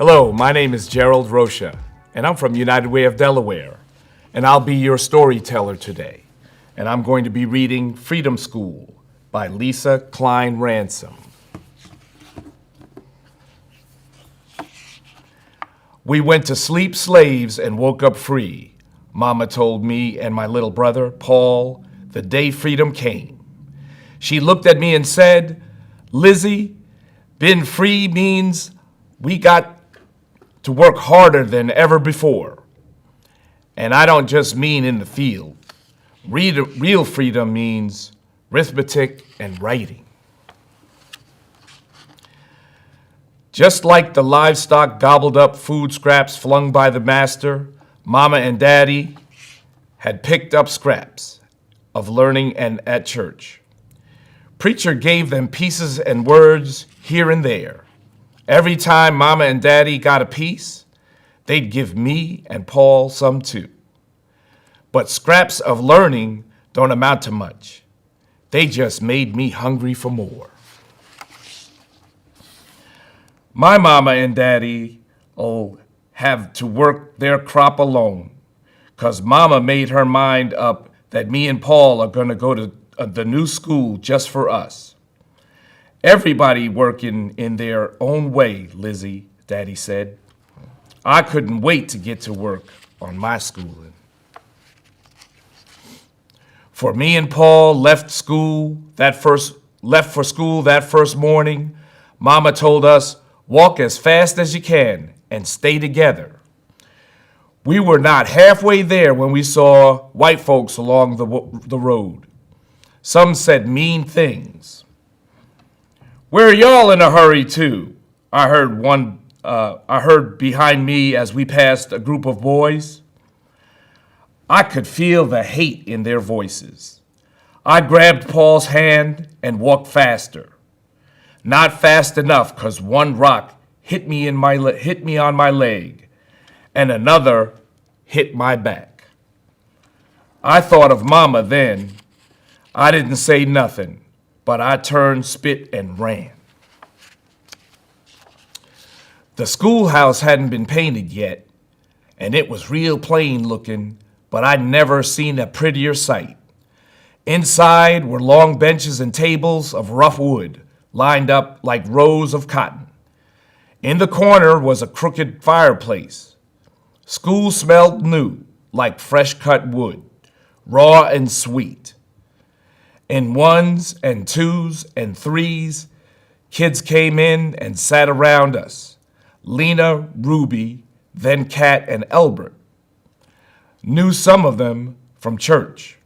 Hello, my name is Gerald Rocha, and I'm from United Way of Delaware, and I'll be your storyteller today. And I'm going to be reading Freedom School by Lesa Cline-Ransome. We went to sleep slaves and woke up free, Mama told me and my little brother, Paul, the day freedom came. She looked at me and said, "Lizzie, being free means we got to work harder than ever before. And I don't just mean in the field. Real freedom means arithmetic and writing." Just like the livestock gobbled up food scraps flung by the master, Mama and Daddy had picked up scraps of learning and at church. Preacher gave them pieces and words here and there. Every time Mama and Daddy got a piece, they'd give me and Paul some too. But scraps of learning don't amount to much. They just made me hungry for more. My Mama and Daddy have to work their crop alone, 'cause Mama made her mind up that me and Paul are gonna go to the new school just for us. Everybody working in their own way, Lizzie, Daddy said. I couldn't wait to get to work on my schooling. For me and Paul left for school that first morning, Mama told us, walk as fast as you can and stay together. We were not halfway there when we saw white folks along the road. Some said mean things. "Where are y'all in a hurry to?" I heard behind me as we passed a group of boys. I could feel the hate in their voices. I grabbed Paul's hand and walked faster. Not fast enough, 'cause one rock hit me on my leg, and another hit my back. I thought of Mama then. I didn't say nothing, but I turned, spit, and ran. The schoolhouse hadn't been painted yet, and it was real plain looking, but I'd never seen a prettier sight. Inside were long benches and tables of rough wood, lined up like rows of cotton. In the corner was a crooked fireplace. School smelled new, like fresh-cut wood, raw and sweet. In ones and twos and threes, kids came in and sat around us. Lena, Ruby, then Kat and Elbert. Knew some of them from church,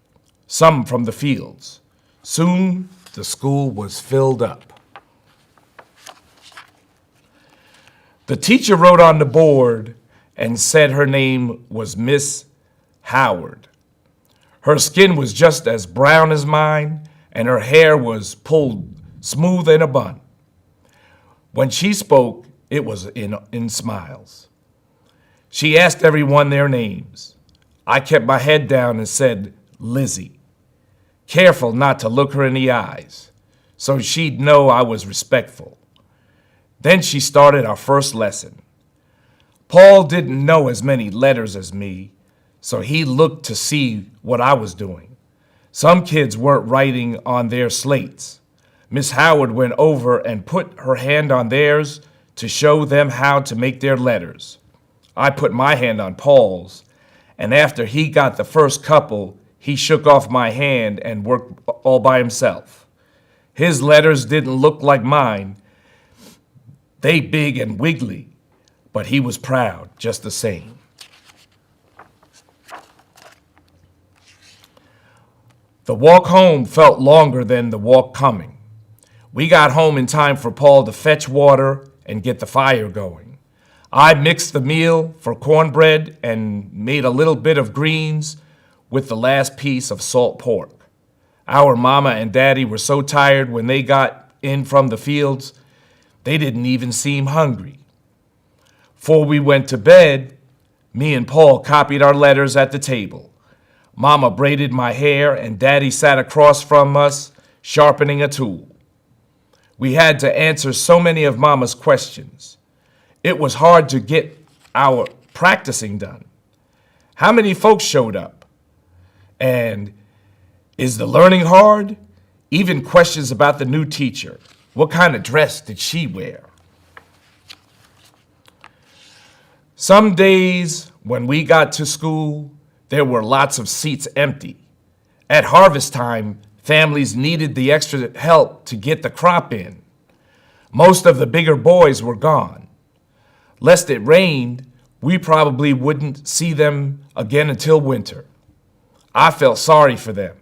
some from the fields. Soon the school was filled up. The teacher wrote on the board and said her name was Miss Howard. Her skin was just as brown as mine, and her hair was pulled smooth in a bun. When she spoke, it was in smiles. She asked everyone their names. I kept my head down and said, Lizzie, careful not to look her in the eyes, so she'd know I was respectful. Then she started our first lesson. Paul didn't know as many letters as me, so he looked to see what I was doing. Some kids weren't writing on their slates. Miss Howard went over and put her hand on theirs to show them how to make their letters. I put my hand on Paul's, and after he got the first couple, he shook off my hand and worked all by himself. His letters didn't look like mine. They big and wiggly, but he was proud just the same. The walk home felt longer than the walk coming. We got home in time for Paul to fetch water and get the fire going. I mixed the meal for cornbread and made a little bit of greens with the last piece of salt pork. Our Mama and Daddy were so tired when they got in from the fields, they didn't even seem hungry. Before we went to bed, me and Paul copied our letters at the table. Mama braided my hair and Daddy sat across from us, sharpening a tool. We had to answer so many of Mama's questions. It was hard to get our practicing done. How many folks showed up? And is the learning hard? Even questions about the new teacher. What kind of dress did she wear? Some days when we got to school, there were lots of seats empty. At harvest time, families needed the extra help to get the crop in. Most of the bigger boys were gone. Lest it rained, we probably wouldn't see them again until winter. I felt sorry for them.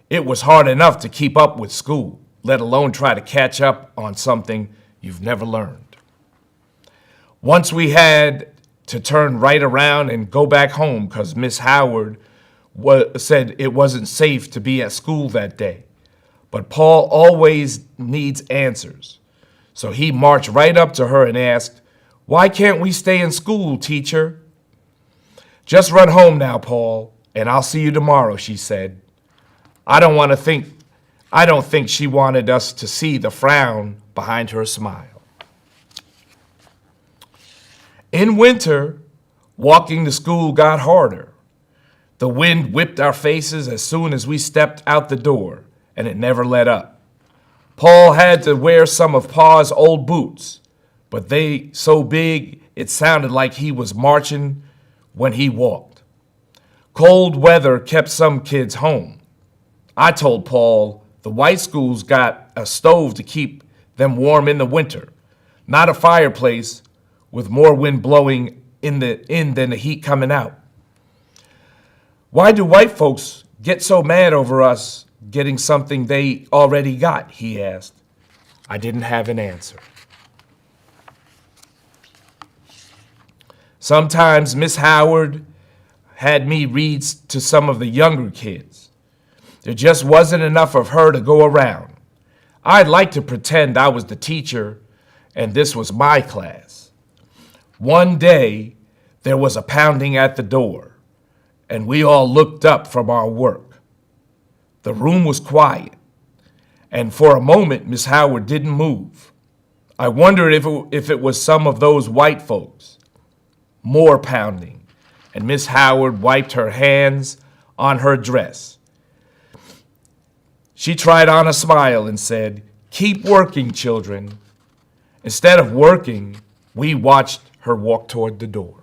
It was hard enough to keep up with school, let alone try to catch up on something you've never learned. Once we had to turn right around and go back home because Miss Howard said it wasn't safe to be at school that day. But Paul always needs answers. So he marched right up to her and asked, "Why can't we stay in school, teacher?" "Just run home now, Paul, and I'll see you tomorrow," she said. I don't think she wanted us to see the frown behind her smile. In winter, walking to school got harder. The wind whipped our faces as soon as we stepped out the door, and it never let up. Paul had to wear some of Pa's old boots, but they so big it sounded like he was marching when he walked. Cold weather kept some kids home. I told Paul the white schools got a stove to keep them warm in the winter, not a fireplace with more wind blowing in than the heat coming out. "Why do white folks get so mad over us getting something they already got?" he asked. I didn't have an answer. Sometimes Miss Howard had me read to some of the younger kids. There just wasn't enough of her to go around. I'd like to pretend I was the teacher and this was my class. One day, there was a pounding at the door, and we all looked up from our work. The room was quiet, and for a moment, Miss Howard didn't move. I wondered if it was some of those white folks. More pounding, and Miss Howard wiped her hands on her dress. She tried on a smile and said, "Keep working, children." Instead of working, we watched her walk toward the door.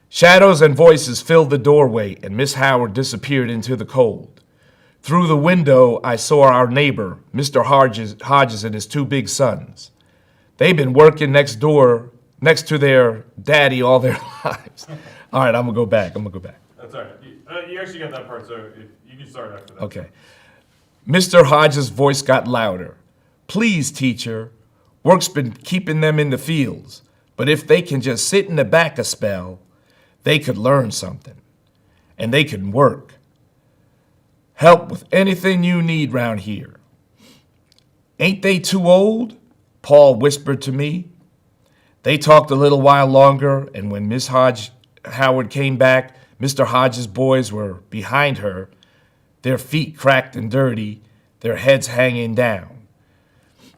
Shadows and voices filled the doorway, and Miss Howard disappeared into the cold. Through the window, I saw our neighbor, Mr. Hodges and his two big sons. They've been working next to their daddy all their lives. All right, I'm going to go back. That's all right. You actually got that part, so if you can start after that. Okay. Mr. Hodges' voice got louder. "Please, teacher, work's been keeping them in the fields, but if they can just sit in the back a spell, they could learn something, and they can work. Help with anything you need round here." "Ain't they too old?" Paul whispered to me. They talked a little while longer, and when Miss Howard came back, Mr. Hodges' boys were behind her, their feet cracked and dirty, their heads hanging down.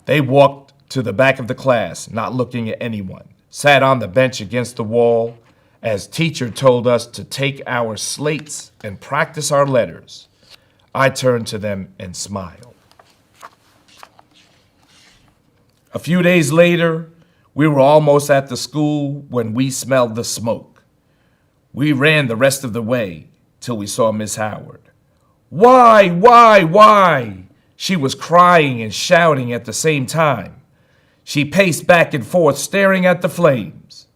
They walked to the back of the class, not looking at anyone, sat on the bench against the wall, as teacher told us to take our slates and practice our letters. I turned to them and smiled. A few days later, we were almost at the school when we smelled the smoke. We ran the rest of the way till we saw Miss Howard. Why? She was crying and shouting at the same time. She paced back and forth, staring at the flames.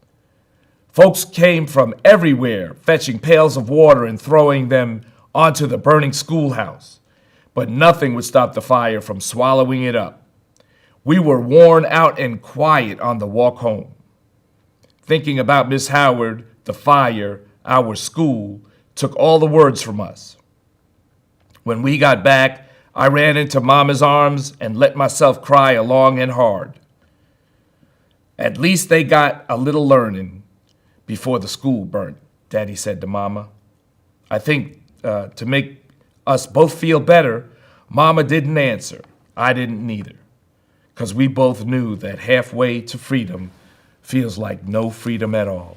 Folks came from everywhere, fetching pails of water and throwing them onto the burning schoolhouse, but nothing would stop the fire from swallowing it up. We were worn out and quiet on the walk home. Thinking about Miss Howard, the fire, our school, took all the words from us. When we got back, I ran into Mama's arms and let myself cry long and hard. At least they got a little learning before the school burnt, Daddy said to Mama. I think to make us both feel better, Mama didn't answer. I didn't either. because we both knew that halfway to freedom feels like no freedom at all.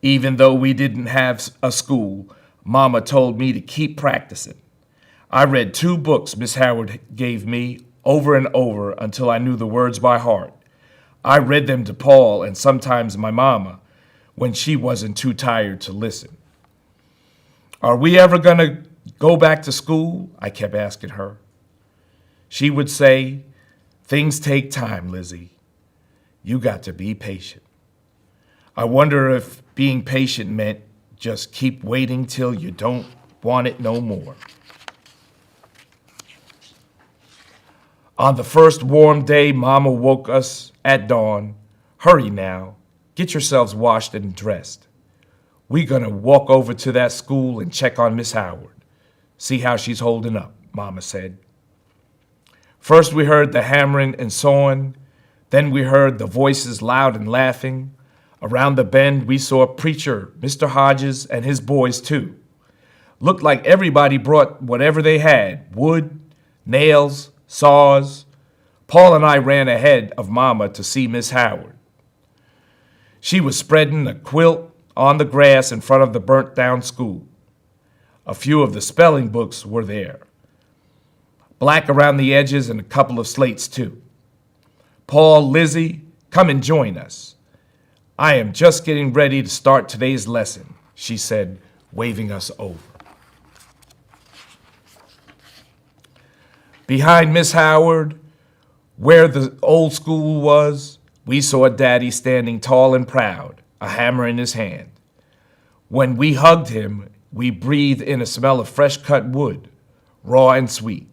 Even though we didn't have a school, Mama told me to keep practicing. I read 2 books Miss Howard gave me over and over until I knew the words by heart. I read them to Paul and sometimes my mama when she wasn't too tired to listen. Are we ever going to go back to school? I kept asking her. She would say, things take time, Lizzie. You got to be patient. I wonder if being patient meant just keep waiting till you don't want it no more. On the first warm day, Mama woke us at dawn. Hurry now, get yourselves washed and dressed. We're gonna walk over to that school and check on Miss Howard. See how she's holding up, Mama said. First we heard the hammering and sawing, then we heard the voices loud and laughing. Around the bend we saw a preacher, Mr. Hodges, and his boys too. Looked like everybody brought whatever they had, wood, nails, saws. Paul and I ran ahead of Mama to see Miss Howard. She was spreading a quilt on the grass in front of the burnt-down school. A few of the spelling books were there, black around the edges and a couple of slates too. Paul, Lizzie, come and join us. I am just getting ready to start today's lesson, she said, waving us over. Behind Miss Howard, where the old school was, we saw Daddy standing tall and proud, a hammer in his hand. When we hugged him, we breathed in a smell of fresh-cut wood, raw and sweet.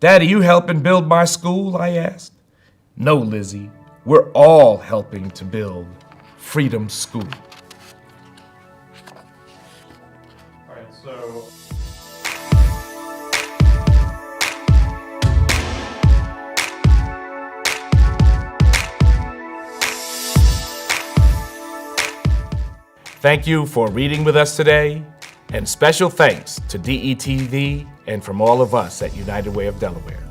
Daddy, you helping build my school? I asked. No, Lizzie, we're all helping to build Freedom School. All right, so Thank you for reading with us today, and special thanks to DETV and from all of us at United Way of Delaware.